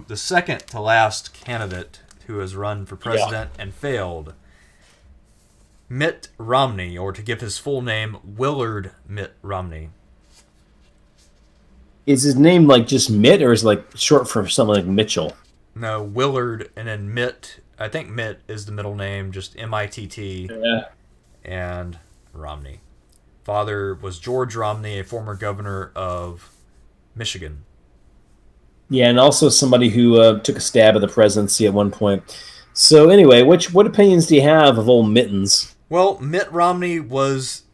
the second to last candidate who has run for president and failed. Mitt Romney, or to give his full name, Willard Mitt Romney. Is his name like just Mitt, or is it like short for something like Mitchell? No, Willard, and then Mitt. I think Mitt is the middle name, just M-I-T-T, Yeah. and Romney. Father was George Romney, a former governor of Michigan. Yeah, and also somebody who took a stab at the presidency at one point. So anyway, what opinions do you have of old Mittens? Well, Mitt Romney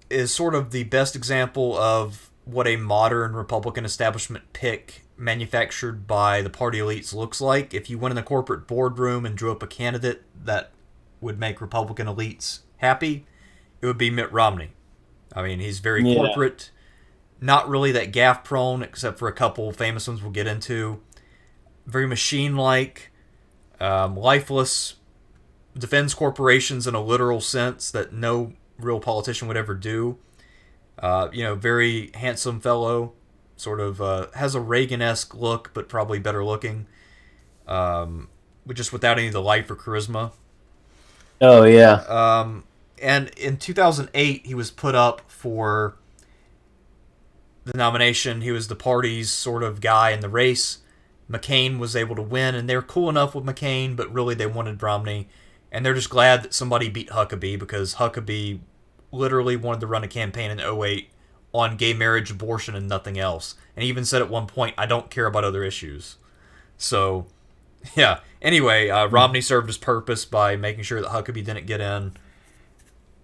is sort of the best example of what a modern Republican establishment pick manufactured by the party elites looks like. If you went in a corporate boardroom and drew up a candidate that would make Republican elites happy, it would be Mitt Romney. I mean, he's very corporate, not really that gaffe prone, except for a couple famous ones we'll get into. Very machine-like, lifeless, defends corporations in a literal sense that no real politician would ever do. Very handsome fellow, sort of has a Reagan-esque look, but probably better looking, but just without any of the life or charisma. Oh, yeah. And in 2008, he was put up for the nomination. He was the party's sort of guy in the race. McCain was able to win, and they were cool enough with McCain, but really they wanted Romney. And they're just glad that somebody beat Huckabee, because Huckabee literally wanted to run a campaign in 2008 on gay marriage, abortion, and nothing else. And he even said at one point, I don't care about other issues. So, yeah. Anyway, Romney served his purpose by making sure that Huckabee didn't get in.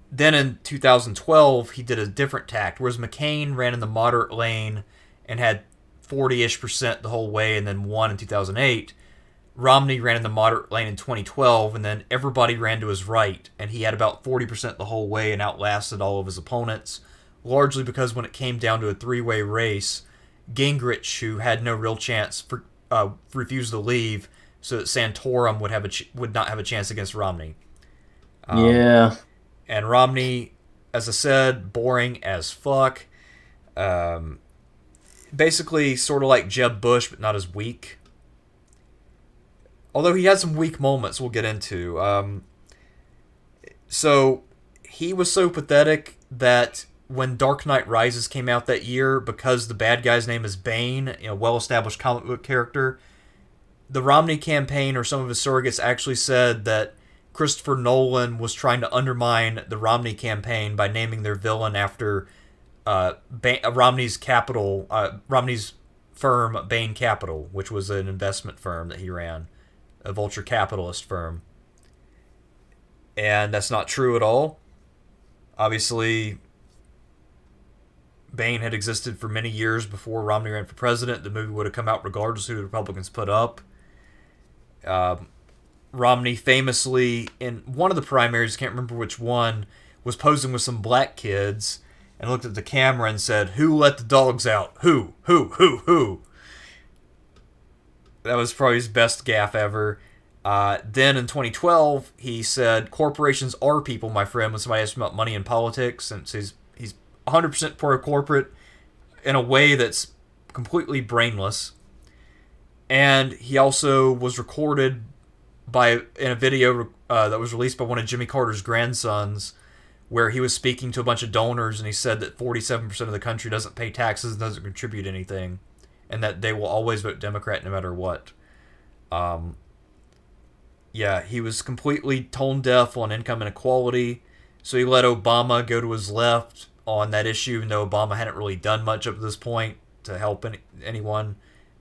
Then in 2012, he did a different tact, whereas McCain ran in the moderate lane and had 40-ish% the whole way and then won in 2008. Romney ran in the moderate lane in 2012, and then everybody ran to his right, and he had about 40% the whole way and outlasted all of his opponents, largely because when it came down to a three-way race, Gingrich, who had no real chance, refused to leave so that Santorum would not have a chance against Romney. Yeah. And Romney, as I said, boring as fuck. Basically, sort of like Jeb Bush, but not as weak. Although he had some weak moments we'll get into. So, he was so pathetic that when Dark Knight Rises came out that year, because the bad guy's name is Bane, a well-established comic book character, the Romney campaign or some of his surrogates actually said that Christopher Nolan was trying to undermine the Romney campaign by naming their villain after Romney's firm, Bain Capital, which was an investment firm that he ran, a vulture capitalist firm. And that's not true at all. Obviously, Bain had existed for many years before Romney ran for president. The movie would have come out regardless of who the Republicans put up. Romney famously, in one of the primaries, can't remember which one, was posing with some black kids and looked at the camera and said, "Who let the dogs out? Who? That was probably his best gaffe ever. Then in 2012, he said, "Corporations are people, my friend," when somebody asked him about money and politics, and so he's 100% pro-corporate in a way that's completely brainless. And he also was recorded in a video that was released by one of Jimmy Carter's grandsons, where he was speaking to a bunch of donors, and he said that 47% of the country doesn't pay taxes and doesn't contribute anything, and that they will always vote Democrat no matter what. He was completely tone deaf on income inequality, so he let Obama go to his left on that issue, even though Obama hadn't really done much up to this point to help anyone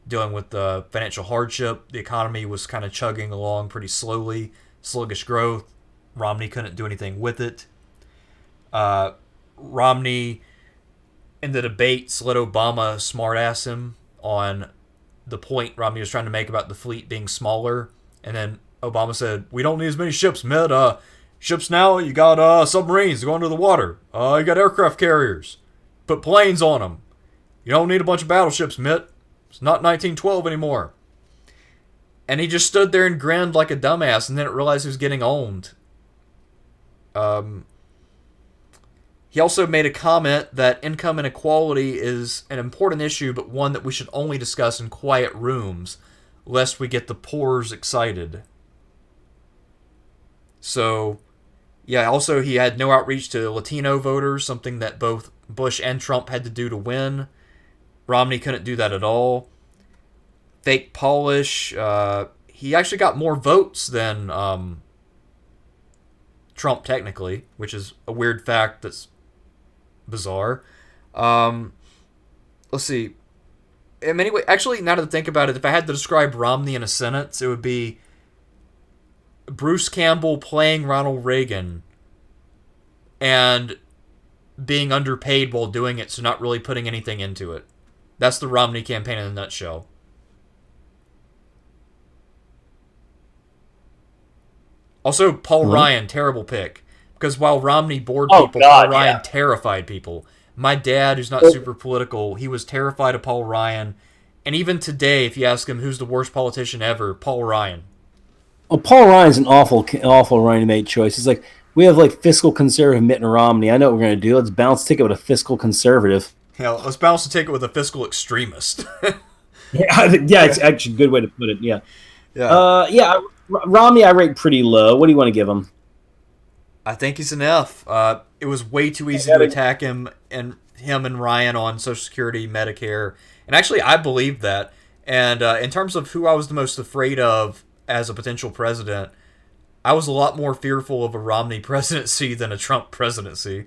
dealing with financial hardship. The economy was kind of chugging along pretty slowly, sluggish growth. Romney couldn't do anything with it. Romney, in the debates, let Obama smart-ass him on the point Romney was trying to make about the fleet being smaller. And then Obama said, "We don't need as many ships, Mitt. Ships now, you got submarines going to the water. You got aircraft carriers. Put planes on them. You don't need a bunch of battleships, Mitt. It's not 1912 anymore." And he just stood there and grinned like a dumbass, and then realized he was getting owned. He also made a comment that income inequality is an important issue, but one that we should only discuss in quiet rooms, lest we get the poors excited. So, yeah, also he had no outreach to Latino voters, something that both Bush and Trump had to do to win. Romney couldn't do that at all. Fake polish. He actually got more votes than Trump, technically, which is a weird fact that's bizarre. Let's see. Anyway, actually, now that I think about it, if I had to describe Romney in a sentence, it would be Bruce Campbell playing Ronald Reagan and being underpaid while doing it, so not really putting anything into it. That's the Romney campaign in a nutshell. Also, Paul Ryan, terrible pick. Because while Romney bored people, Paul Ryan terrified people. My dad, who's not super political, he was terrified of Paul Ryan. And even today, if you ask him who's the worst politician ever, Paul Ryan. Well, Paul Ryan's an awful running mate choice. It's like, we have like fiscal conservative Mitt Romney. I know what we're going to do. Let's bounce ticket with a fiscal conservative. Yeah, let's bounce the ticket with a fiscal extremist. Yeah, it's actually a good way to put it. Yeah. Romney I rate pretty low. What do you want to give him? I think he's an F. It was way too easy to attack him and Ryan on Social Security, Medicare. And actually, I believed that. And in terms of who I was the most afraid of as a potential president, I was a lot more fearful of a Romney presidency than a Trump presidency.